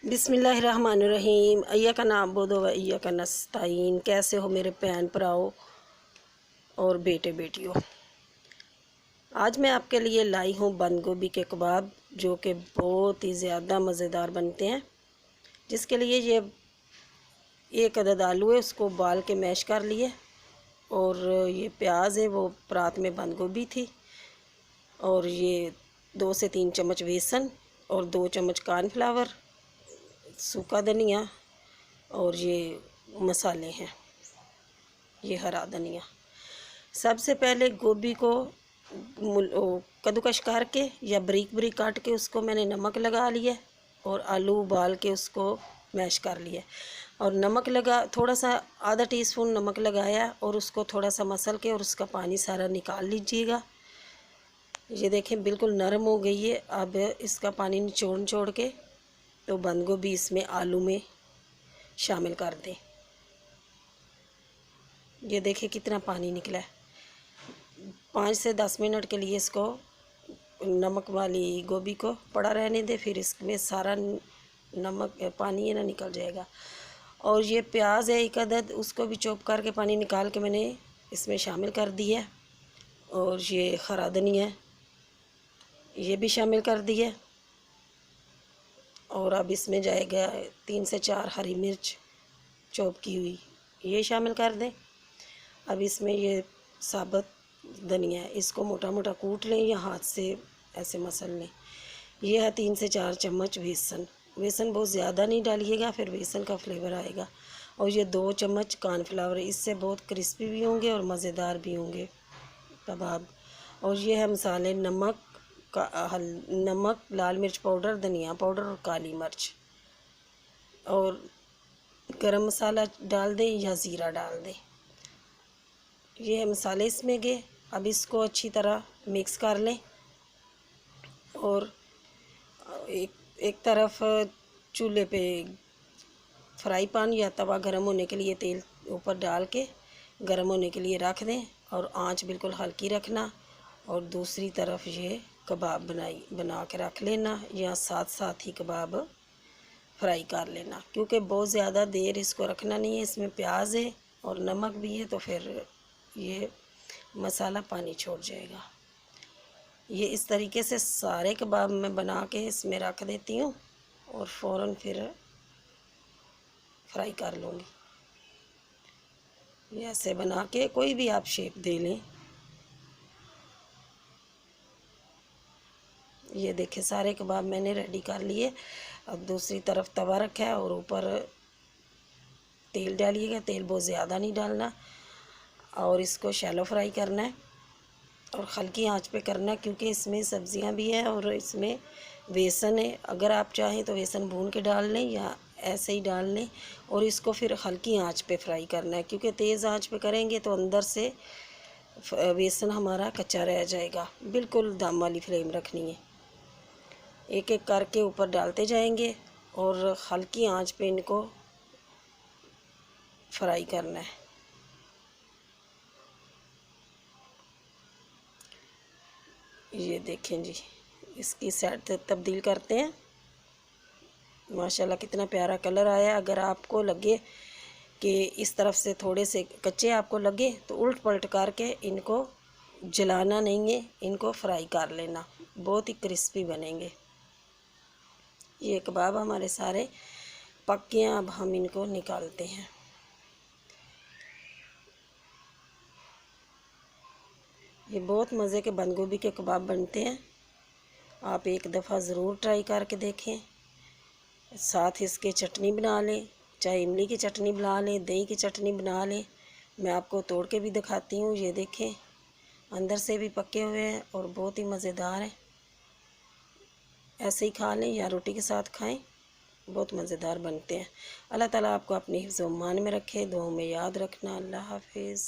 बिस्मिल्लाहिर्रहमानिर्रहीम। अय्या का नाम बोदो व अय्या का नस्ताइन। कैसे हो मेरे भैन भराओ और बेटे बेटियों। आज मैं आपके लिए लाई हूँ बंद गोभी के कबाब, जो कि बहुत ही ज़्यादा मज़ेदार बनते हैं। जिसके लिए ये एक अदद आलू है, उसको उबाल के मैश कर लिए, और ये प्याज है, वो परात में बंद गोभी थी, और ये 2 से 3 चम्मच बेसन और 2 चम्मच कॉर्नफ्लावर, सूखा धनिया, और ये मसाले हैं, ये हरा धनिया। सबसे पहले गोभी को कद्दूकश करके या बारीक बारीक काट के उसको मैंने नमक लगा लिया, और आलू उबाल के उसको मैश कर लिया, और नमक लगा, थोड़ा सा आधा टीस्पून नमक लगाया, और उसको थोड़ा सा मसल के और उसका पानी सारा निकाल लीजिएगा। ये देखें बिल्कुल नरम हो गई है। अब इसका पानी निचोड़ के तो बंद गोभी इसमें आलू में शामिल कर दें। ये देखिए कितना पानी निकला है। 5 से 10 मिनट के लिए इसको नमक वाली गोभी को पड़ा रहने दें, फिर इसमें सारा नमक पानी है ना निकल जाएगा। और ये प्याज है एक अदद, उसको भी चॉप करके पानी निकाल के मैंने इसमें शामिल कर दिया, और ये हरा धनिया है, ये भी शामिल कर दिया। और अब इसमें जाएगा 3 से 4 हरी मिर्च चॉप की हुई, ये शामिल कर दें। अब इसमें ये साबुत धनिया है, इसको मोटा मोटा कूट लें या हाथ से ऐसे मसल लें। ये है 3 से 4 चम्मच बेसन। बेसन बहुत ज़्यादा नहीं डालिएगा, फिर बेसन का फ्लेवर आएगा। और ये 2 चम्मच कॉर्नफ्लावर, इससे बहुत क्रिस्पी भी होंगे और मज़ेदार भी होंगे कबाब। और ये है मसाले, नमक, लाल मिर्च पाउडर, धनिया पाउडर और काली मिर्च, और गरम मसाला डाल दें या ज़ीरा डाल दें। ये है मसाले इसमें गए। अब इसको अच्छी तरह मिक्स कर लें, और एक तरफ चूल्हे पे फ्राई पैन या तवा गरम होने के लिए तेल ऊपर डाल के गरम होने के लिए रख दें, और आंच बिल्कुल हल्की रखना। और दूसरी तरफ ये कबाब बना के रख लेना, या साथ साथ ही कबाब फ्राई कर लेना, क्योंकि बहुत ज़्यादा देर इसको रखना नहीं है। इसमें प्याज है और नमक भी है, तो फिर ये मसाला पानी छोड़ जाएगा। ये इस तरीके से सारे कबाब मैं बना के इसमें रख देती हूँ, और फ़ौरन फिर फ्राई कर लूँगी। ये ऐसे बना के कोई भी आप शेप दे लें। ये देखें सारे कबाब मैंने रेडी कर लिए। अब दूसरी तरफ तवा रखा है, और ऊपर तेल डालिएगा। तेल बहुत ज़्यादा नहीं डालना, और इसको शैलो फ्राई करना है, और हल्की आंच पे करना है, क्योंकि इसमें सब्जियां भी हैं और इसमें बेसन है। अगर आप चाहें तो बेसन भून के डाल लें या ऐसे ही डाल लें, और इसको फिर हल्की आंच पे फ्राई करना है, क्योंकि तेज़ आंच पे करेंगे तो अंदर से बेसन हमारा कच्चा रह जाएगा। बिल्कुल दम वाली फ्लेम रखनी है। एक एक करके ऊपर डालते जाएंगे, और हल्की आंच पे इनको फ्राई करना है। ये देखें जी, इसकी साइड तब्दील करते हैं। माशाल्लाह कितना प्यारा कलर आया। अगर आपको लगे कि इस तरफ से थोड़े से कच्चे आपको लगे, तो उल्ट पलट करके इनको जलाना नहीं है, इनको फ्राई कर लेना, बहुत ही क्रिस्पी बनेंगे। ये कबाब हमारे सारे पक गए हैं। अब हम इनको निकालते हैं। ये बहुत मज़े के बंद गोभी के कबाब बनते हैं। आप एक दफ़ा ज़रूर ट्राई करके देखें। साथ इसके चटनी बना लें, चाहे इमली की चटनी बना लें, दही की चटनी बना लें। मैं आपको तोड़ के भी दिखाती हूँ। ये देखें अंदर से भी पके हुए हैं और बहुत ही मज़ेदार हैं। ऐसे ही खा लें या रोटी के साथ खाएं, बहुत मज़ेदार बनते हैं। अल्लाह ताला आपको अपनी हिफ्ज़-ओ-मान में रखे। दुआओं में याद रखना। अल्लाह हाफिज़।